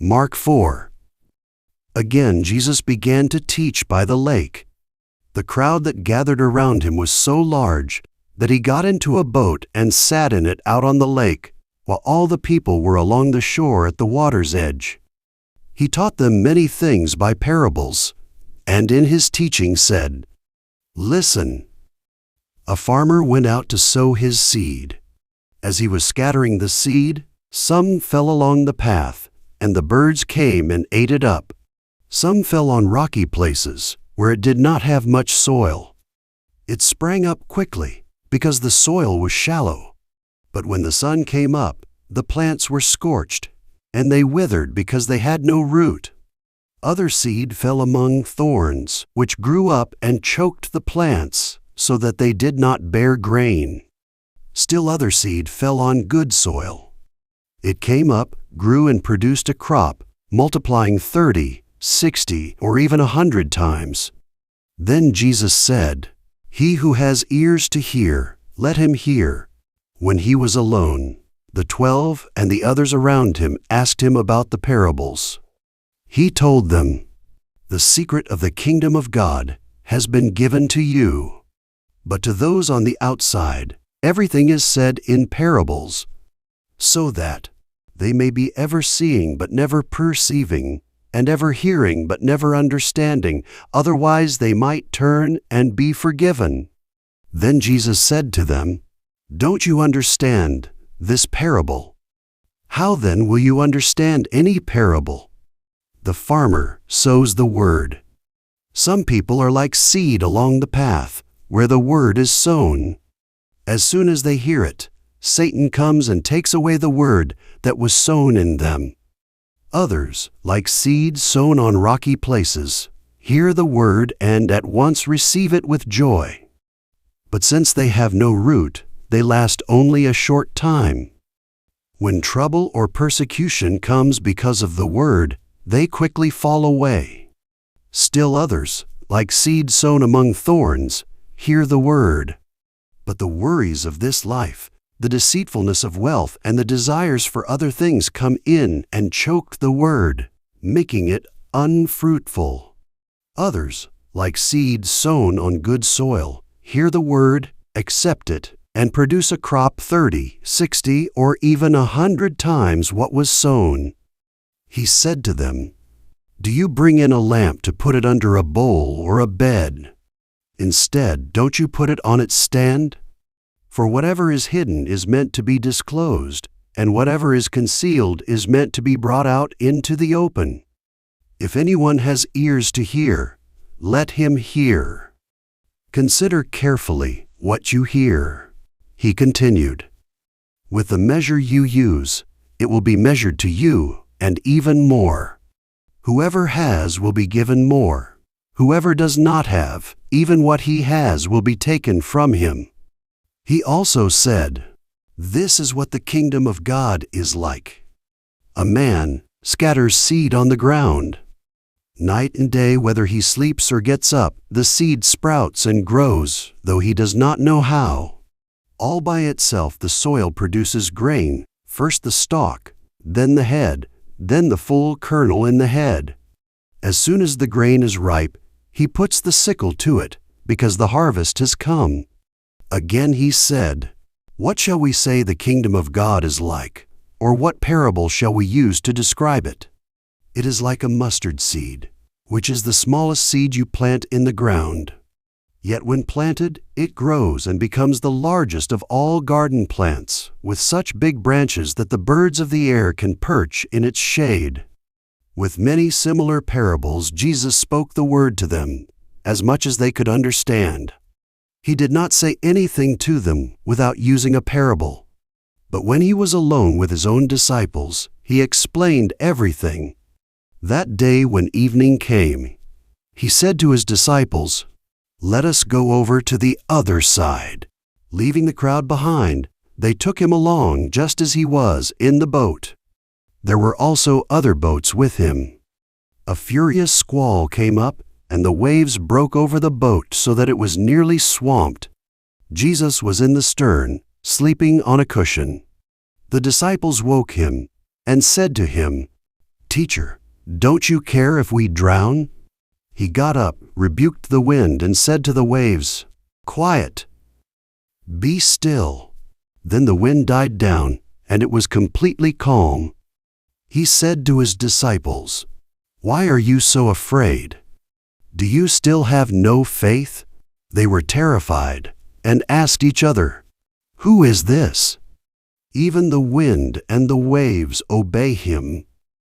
Mark 4. Again Jesus began to teach by the lake. The crowd that gathered around him was so large that he got into a boat and sat in it out on the lake, while all the people were along the shore at the water's edge. He taught them many things by parables, and in his teaching said, "Listen. A farmer went out to sow his seed. As he was scattering the seed, some fell along the path, and the birds came and ate it up. Some fell on rocky places, where it did not have much soil. It sprang up quickly, because the soil was shallow. But when the sun came up, the plants were scorched, and they withered because they had no root. Other seed fell among thorns, which grew up and choked the plants, so that they did not bear grain. Still other seed fell on good soil. It came up, grew and produced a crop, multiplying 30, 60, or even 100 times. Then Jesus said, "He who has ears to hear, let him hear." When he was alone, the 12 and the others around him asked him about the parables. He told them, "The secret of the kingdom of God has been given to you. But to those on the outside, everything is said in parables, so that they may be ever seeing but never perceiving, and ever hearing but never understanding, otherwise they might turn and be forgiven." Then Jesus said to them, "Don't you understand this parable? How then will you understand any parable? The farmer sows the word. Some people are like seed along the path, where the word is sown. As soon as they hear it, Satan comes and takes away the word that was sown in them. Others, like seed sown on rocky places, hear the word and at once receive it with joy. But since they have no root, they last only a short time. When trouble or persecution comes because of the word, they quickly fall away. Still others, like seed sown among thorns, hear the word. But the worries of this life, the deceitfulness of wealth, and the desires for other things come in and choke the word, making it unfruitful. Others, like seed sown on good soil, hear the word, accept it, and produce a crop 30, 60, or even 100 times what was sown." He said to them, "Do you bring in a lamp to put it under a bowl or a bed? Instead, don't you put it on its stand? For whatever is hidden is meant to be disclosed, and whatever is concealed is meant to be brought out into the open. If anyone has ears to hear, let him hear. Consider carefully what you hear." He continued, "With the measure you use, it will be measured to you, and even more. Whoever has will be given more. Whoever does not have, even what he has will be taken from him." He also said, "This is what the kingdom of God is like. A man scatters seed on the ground. Night and day, whether he sleeps or gets up, the seed sprouts and grows, though he does not know how. All by itself the soil produces grain, first the stalk, then the head, then the full kernel in the head. As soon as the grain is ripe, he puts the sickle to it, because the harvest has come." Again he said, "What shall we say the kingdom of God is like, or what parable shall we use to describe it? It is like a mustard seed, which is the smallest seed you plant in the ground. Yet when planted, it grows and becomes the largest of all garden plants, with such big branches that the birds of the air can perch in its shade." With many similar parables, Jesus spoke the word to them, as much as they could understand. He did not say anything to them without using a parable. But when he was alone with his own disciples, he explained everything. That day when evening came, he said to his disciples, "Let us go over to the other side." Leaving the crowd behind, they took him along just as he was in the boat. There were also other boats with him. A furious squall came up, and the waves broke over the boat so that it was nearly swamped. Jesus was in the stern, sleeping on a cushion. The disciples woke him and said to him, "Teacher, don't you care if we drown?" He got up, rebuked the wind, and said to the waves, "Quiet! Be still." Then the wind died down, and it was completely calm. He said to his disciples, "Why are you so afraid? Do you still have no faith?" They were terrified and asked each other, "Who is this? Even the wind and the waves obey him."